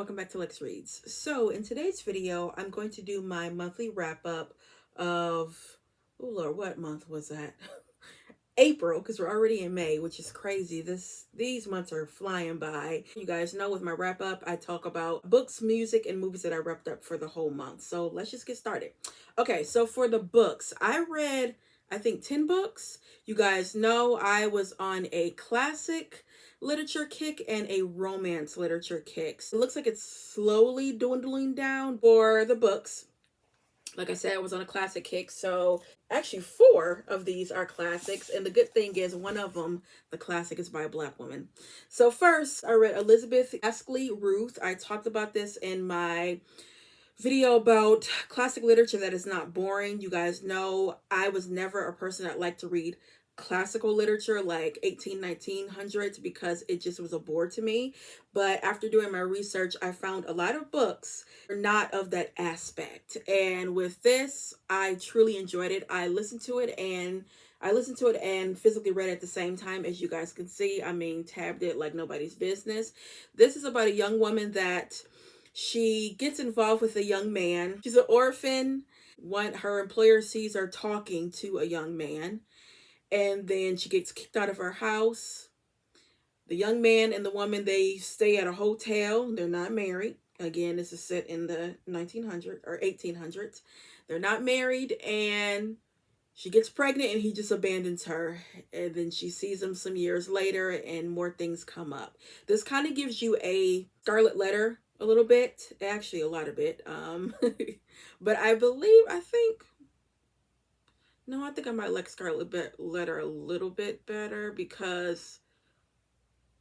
welcome back to Lex Reads. So in today's video, I'm going to do my monthly wrap up of, oh Lord, what month was that? April, because we're already in May, which is crazy. These months are flying by. You guys know with my wrap up, I talk about books, music, and movies that I wrapped up for the whole month. So let's just get started. Okay, so for the books, I read, I think 10 books. You guys know I was on a classic literature kick and a romance literature kick. So it looks like it's slowly dwindling down for the books. Like I said, I was on a classic kick, so actually 4 of these are classics, and the good thing is one of them, the classic, is by a Black woman. So first, I read Elizabeth Astley Ruth. I talked about this in my video about classic literature that is not boring. You guys know I was never a person that liked to read classical literature like 1900s because it just was a bore to me. But after doing my research, I found a lot of books are not of that aspect. And with this, I truly enjoyed it. I listened to it and physically read it at the same time. As you guys can see, I mean, tabbed it like nobody's business. This is about a young woman that she gets involved with a young man. She's an orphan. Her employer sees her talking to a young man, and then she gets kicked out of her house. The young man and the woman, they stay at a hotel. They're not married. Again, this is set in the 1900s or 1800s. They're not married, and she gets pregnant and he just abandons her. And then she sees him some years later and more things come up. This kind of gives you a Scarlet Letter a little bit, actually a lot of it. But I think I might like Scarlet Letter a little bit better because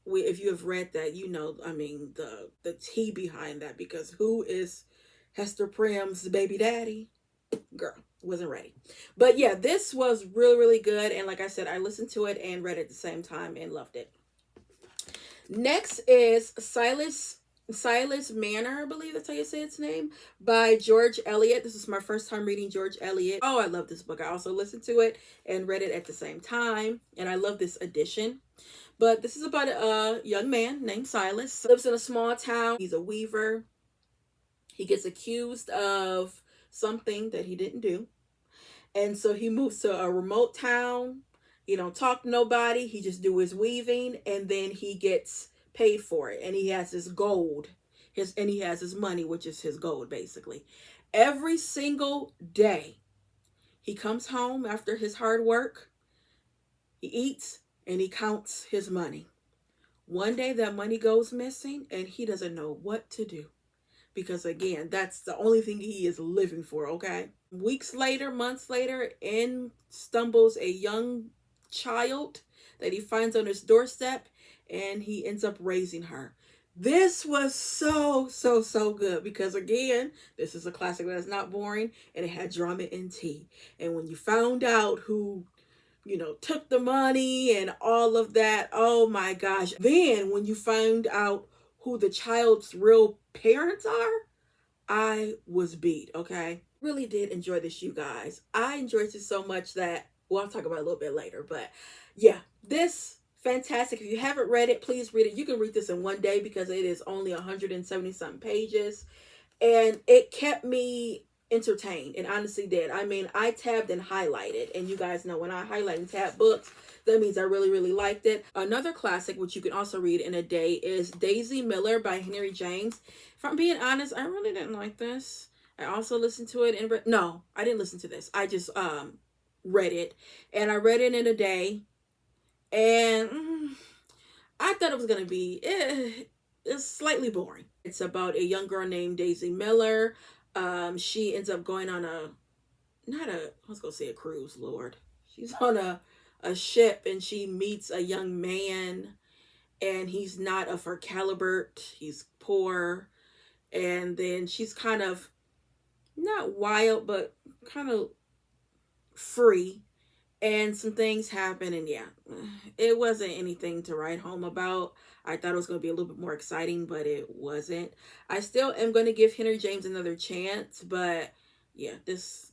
if you have read that, you know, I mean, the tea behind that, because who is Hester Prym's baby daddy? Girl, wasn't ready. But yeah, this was really, really good. And like I said, I listened to it and read it at the same time and loved it. Next is Silas Manor, I believe that's how you say its name, by George Eliot. This is my first time reading George Eliot. Oh, I love this book. I also listened to it and read it at the same time, and I love this edition. But this is about a young man named Silas. Lives in a small town. He's a weaver. He gets accused of something that he didn't do. And so he moves to a remote town. He don't talk to nobody. He just do his weaving, and then he gets paid for it. And he has his gold. And he has his money, which is his gold, basically. Every single day, he comes home after his hard work. He eats and he counts his money. One day that money goes missing and he doesn't know what to do. Because again, that's the only thing he is living for, okay? Weeks later, months later, in stumbles a young child that he finds on his doorstep, and he ends up raising her. This was so good because again, this is a classic that's not boring, and it had drama and tea. And when you found out who, you know, took the money and all of that, oh my gosh. Then when you find out who the child's real parents are, I was beat, okay? Really did enjoy this, you guys. I enjoyed it so much that, well, I'll talk about it a little bit later, but yeah, this fantastic. If you haven't read it, please read it. You can read this in one day because it is only 170 something pages, and it kept me entertained. It honestly did. I mean, I tabbed and highlighted, and you guys know when I highlight and tab books, that means I really liked it. Another classic, which you can also read in a day, is Daisy Miller by Henry James. If I'm being honest, I really didn't like this. I also listened to it and no, I didn't listen to this. I just read it, and I read it in a day, and I thought it was gonna be it's slightly boring. It's about a young girl named Daisy Miller. She ends up going on I was gonna say a cruise, Lord. She's on a ship, and she meets a young man, and he's not of her caliber. He's poor, and then she's kind of not wild, but kind of free, and some things happen, and yeah, it wasn't anything to write home about. I thought it was going to be a little bit more exciting, but it wasn't. I still am going to give Henry James another chance, but yeah, this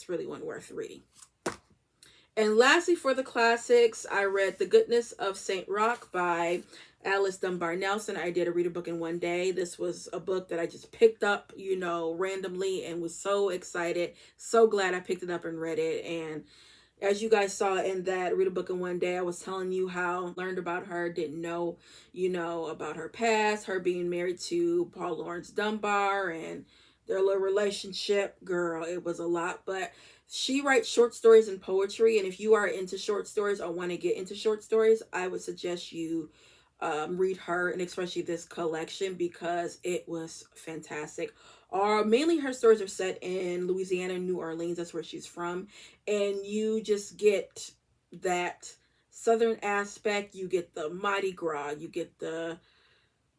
really wasn't worth reading. And lastly, for the classics, I read The Goodness of St. Roch by Alice Dunbar Nelson. I did a read a book in one day. This was a book that I just picked up, randomly, and was so excited. So glad I picked it up and read it. And as you guys saw in that read a book in one day, I was telling you how I learned about her, didn't know, about her past, her being married to Paul Laurence Dunbar and their little relationship. Girl, it was a lot. But she writes short stories and poetry. And if you are into short stories or want to get into short stories, I would suggest you read her, and especially this collection, because it was fantastic. Mainly her stories are set in Louisiana, New Orleans. That's where she's from, and you just get that southern aspect. You get the Mardi Gras. You get the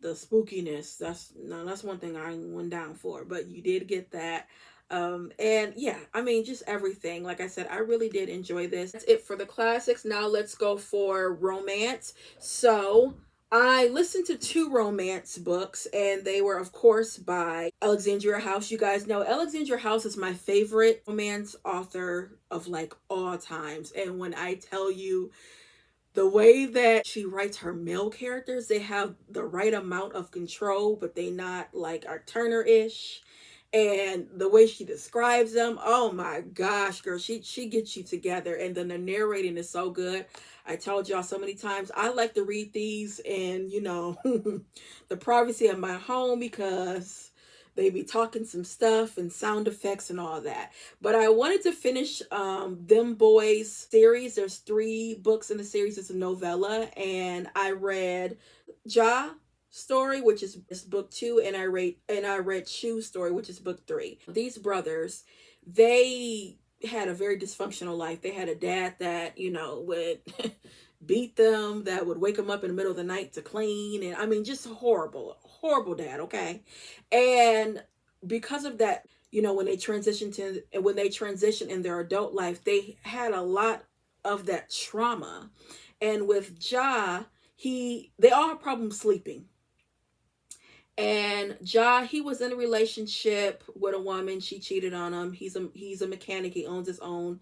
spookiness. That's one thing I went down for, but you did get that. And yeah, I mean, just everything. Like I said, I really did enjoy this. That's it for the classics. Now let's go for romance. So I listened to two romance books, and they were, of course, by Alexandria House. You guys know Alexandria House is my favorite romance author of like all times. And when I tell you, the way that she writes her male characters, they have the right amount of control, but they not like our Turner-ish. And the way she describes them, oh my gosh, girl, she gets you together. And then the narrating is so good. I told y'all so many times, I like to read these in, the privacy of my home, because they be talking some stuff and sound effects and all that. But I wanted to finish Them Boys series. There's 3 books in the series. It's a novella, and I read Ja story, which is book 2, and I read Shu's story, which is book 3. These brothers, they had a very dysfunctional life. They had a dad that, would beat them, that would wake them up in the middle of the night to clean, and I mean, just horrible dad, okay? And because of that, when they transitioned in their adult life, they had a lot of that trauma. And with Ja, they all have problems sleeping. And Ja, he was in a relationship with a woman. She cheated on him. He's a mechanic. He owns his own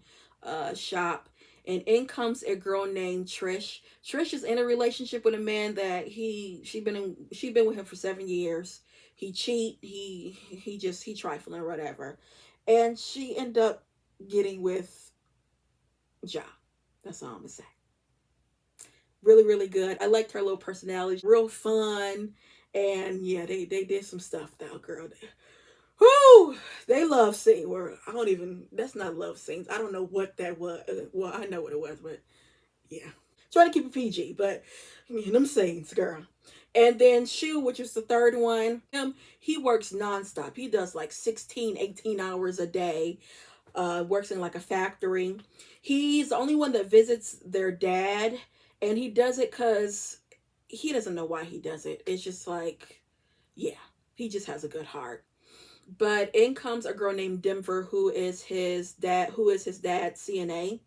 shop. And in comes a girl named Trish. Trish is in a relationship with a man that she been with him for 7 years. He cheat. He trifling, whatever. And she ended up getting with Ja. That's all I'm gonna say. Really, really good. I liked her little personality. Real fun. And yeah, they did some stuff though, girl. Whoo! They love scene where that's not love scenes. I don't know what that was. Well, I know what it was, but yeah. Trying to keep it PG, but them scenes, girl. And then Shu, which is the third one, he works nonstop. He does like 16, 18 hours a day. Works in like a factory. He's the only one that visits their dad, and he does it because he doesn't know why he does it. It's just like, yeah, he just has a good heart. But in comes a girl named Denver, who is his dad's CNA.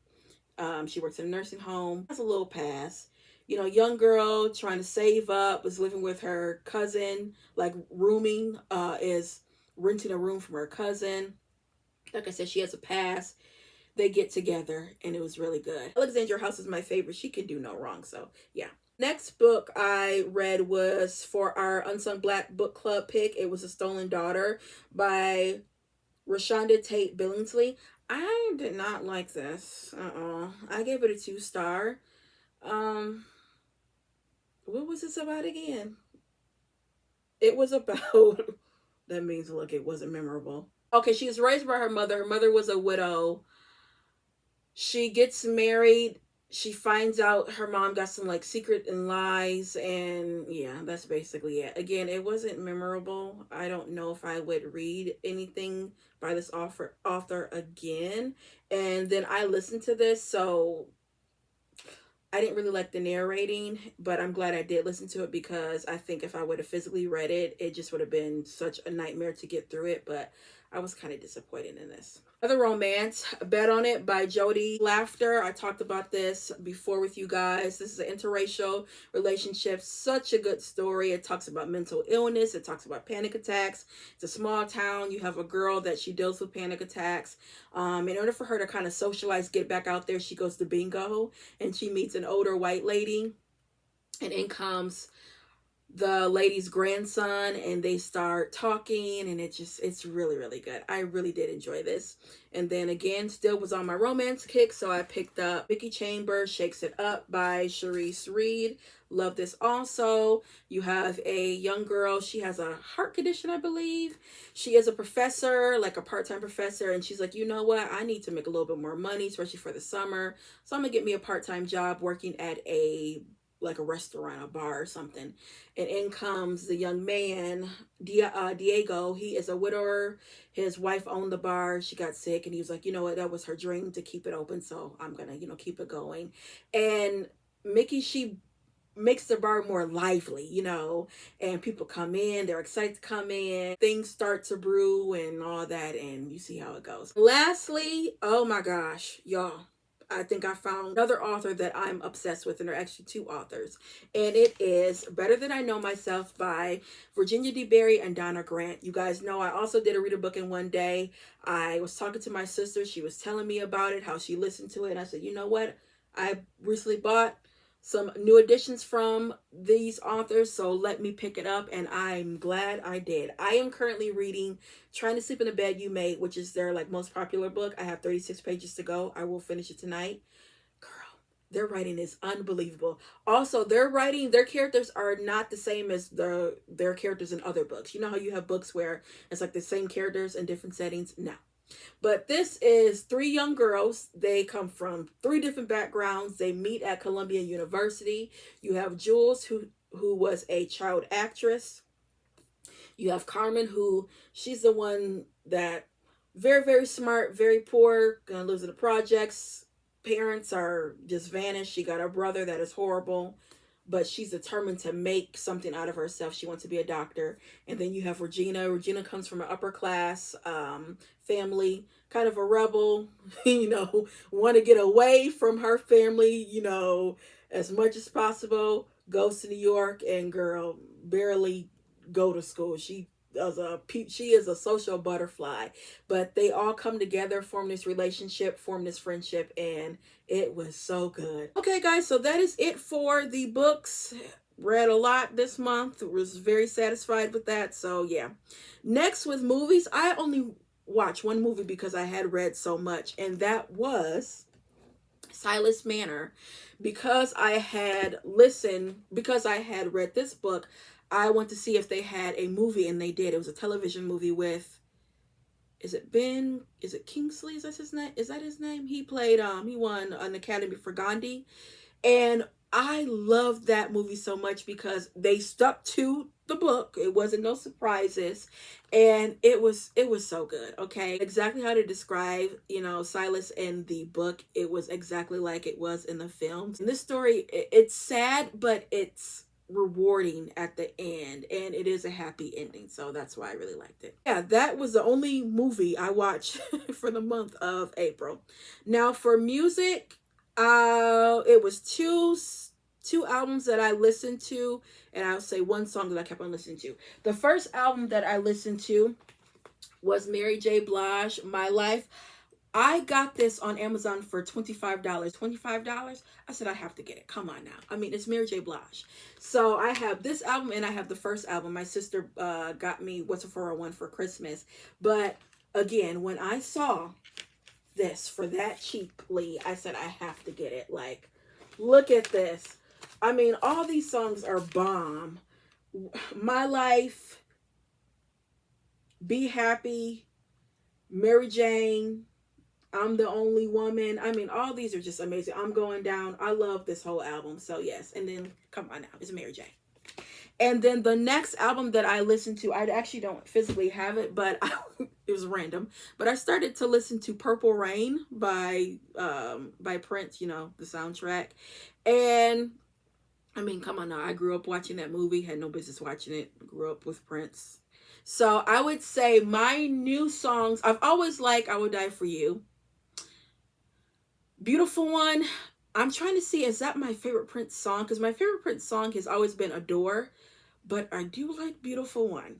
She works in a nursing home, has a little pass. Young girl trying to save up, is living with her cousin, like rooming, is renting a room from her cousin. Like I said, she has a pass. They get together, and it was really good. Alexandria House is my favorite. She can do no wrong, so yeah. Next book I read was for our Unsung Black Book Club pick. It was A Stolen Daughter by Rashonda Tate Billingsley. I did not like this. I gave it a 2-star. What was this about again? It was about that means, look, it wasn't memorable. Okay, she was raised by her mother. Her mother was a widow. She gets married. She finds out her mom got some like secret and lies, and yeah, that's basically it. Again, it wasn't memorable. I don't know if I would read anything by this author again. And then I listened to this, so I didn't really like the narrating, but I'm glad I did listen to it, because I think if I would have physically read it, it just would have been such a nightmare to get through it. But I was kind of disappointed in this. Another romance, Bet on It by Jody Laughter. I talked about this before with you guys. This is an interracial relationship. Such a good story. It talks about mental illness. It talks about panic attacks. It's a small town. You have a girl that she deals with panic attacks. In order for her to kind of socialize, get back out there, she goes to bingo, and she meets an older white lady. And in comes the lady's grandson, and they start talking, and it's really, really good. I really did enjoy this. And then again, still was on my romance kick, so I picked up Mickey Chambers Shakes It Up by Sharice Reed. Love this also. You have a young girl, she has a heart condition, I believe. She is a professor, like a part-time professor, and she's like, you know what, I need to make a little bit more money, especially for the summer, so I'm gonna get me a part-time job working at a like a restaurant, a bar or something. And in comes the young man, Diego. He is a widower. His wife owned the bar. She got sick, and he was like, you know what, that was her dream to keep it open, so I'm gonna, keep it going. And Mickey, she makes the bar more lively, and people come in, they're excited to come in, things start to brew and all that, and you see how it goes. Lastly, oh my gosh, y'all, I think I found another author that I'm obsessed with, and there are actually two authors, and it is Better Than I Know Myself by Virginia D. Berry and Donna Grant. You guys know I also did a read a book in one day. I was talking to my sister, she was telling me about it, how she listened to it, and I said, you know what, I recently bought some new editions from these authors, so let me pick it up, and I'm glad I did. I am currently reading Trying to Sleep in the Bed You Made, which is their like most popular book. I have 36 pages to go. I will finish it tonight. Girl, their writing is unbelievable. Also, their characters are not the same as their characters in other books. You know how you have books where it's like the same characters in different settings? No. But this is three young girls. They come from three different backgrounds. They meet at Columbia University. You have Jules, who was a child actress. You have Carmen, who she's the one that very, very smart, very poor, lives in the projects. Parents are just vanished. She got a brother that is horrible, but she's determined to make something out of herself. She wants to be a doctor. And then you have Regina. Regina comes from an upper class family, kind of a rebel, want to get away from her family, as much as possible. Goes to New York, and girl, barely go to school. She is a social butterfly, but they all come together, form this relationship, form this friendship, and it was so good. Okay, guys, so that is it for the books. Read a lot this month. Was very satisfied with that. So yeah. Next with movies, I only watched one movie because I had read so much, and that was Silas Manor. Because I had read this book, I went to see if they had a movie, and they did. It was a television movie with, is it Kingsley? Is that his name? He played, he won an Academy for Gandhi. And I loved that movie so much because they stuck to the book. It wasn't no surprises, and it was so good. Okay, exactly how to describe Silas in the book. It was exactly like it was in the films. And this story, it's sad, but it's rewarding at the end, and it is a happy ending, so that's why I really liked it. Yeah, that was the only movie I watched for the month of April. Now for music, it was two albums that I listened to, and I'll say one song that I kept on listening to. The first album that I listened to was Mary J. Blige, My Life. I got this on Amazon for $25. $25? I said, I have to get it. Come on now. I mean, it's Mary J. Blige. So I have this album, and I have the first album. My sister got me What's a 401 for Christmas. But again, when I saw this for that cheaply, I said, I have to get it. Like, look at this. I mean, all these songs are bomb. My Life, Be Happy, Mary Jane, I'm the Only Woman. I mean, all these are just amazing. I'm Going Down. I love this whole album. So yes. And then, come on now, it's Mary Jane. And then the next album that I listened to, I actually don't physically have it, but it was random. But I started to listen to Purple Rain by Prince, the soundtrack. And I mean, come on now, I grew up watching that movie, had no business watching it. Grew up with Prince. So I would say my new songs, I've always liked I Will Die For You. Beautiful One, I'm trying to see, is that my favorite Prince song? Because my favorite Prince song has always been Adore, but I do like Beautiful One.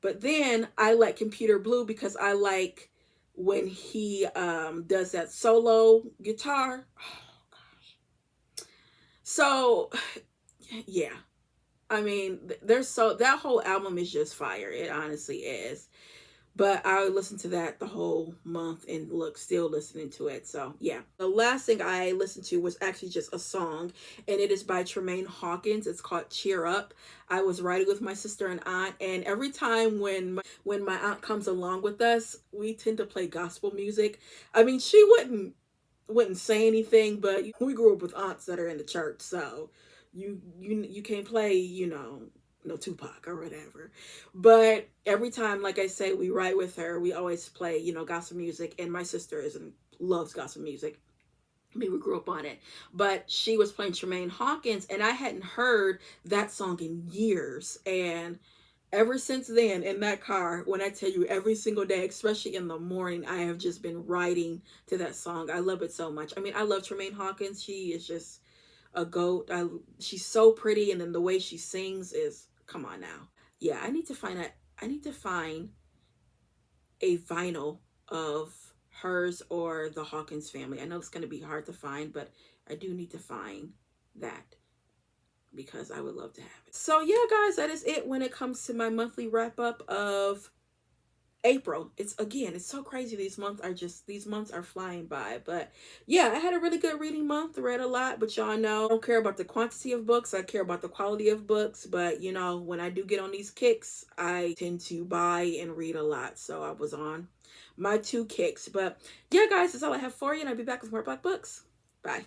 But then I like Computer Blue because I like when he does that solo guitar. Oh gosh. So Yeah. I mean, there's so that whole album is just fire. It honestly is. But I listened to that the whole month and look, still listening to it. So yeah. The last thing I listened to was actually just a song, and it is by Tremaine Hawkins. It's called Cheer Up. I was riding with my sister and aunt, and every time when my aunt comes along with us, we tend to play gospel music. I mean, she wouldn't say anything, but we grew up with aunts that are in the church, so you can't play, no Tupac or whatever. But every time, like I say, we ride with her, we always play, gospel music, and my sister isn't loves gospel music. I mean, we grew up on it, but she was playing Tremaine Hawkins, and I hadn't heard that song in years, and ever since then, in that car, when I tell you every single day, especially in the morning, I have just been riding to that song. I love it so much. I mean, I love Tremaine Hawkins. She is just a goat. She's so pretty, and then the way she sings is, come on now. Yeah, I need to find a vinyl of hers or the Hawkins family. I know it's going to be hard to find, but I do need to find that because I would love to have it. So yeah, guys, that is it when it comes to my monthly wrap up of April. It's so crazy. These months are flying by. But yeah, I had a really good reading month. Read a lot, but y'all know I don't care about the quantity of books. I care about the quality of books. But when I do get on these kicks, I tend to buy and read a lot. So I was on my two kicks. But yeah, guys, that's all I have for you, and I'll be back with more Black books. Bye.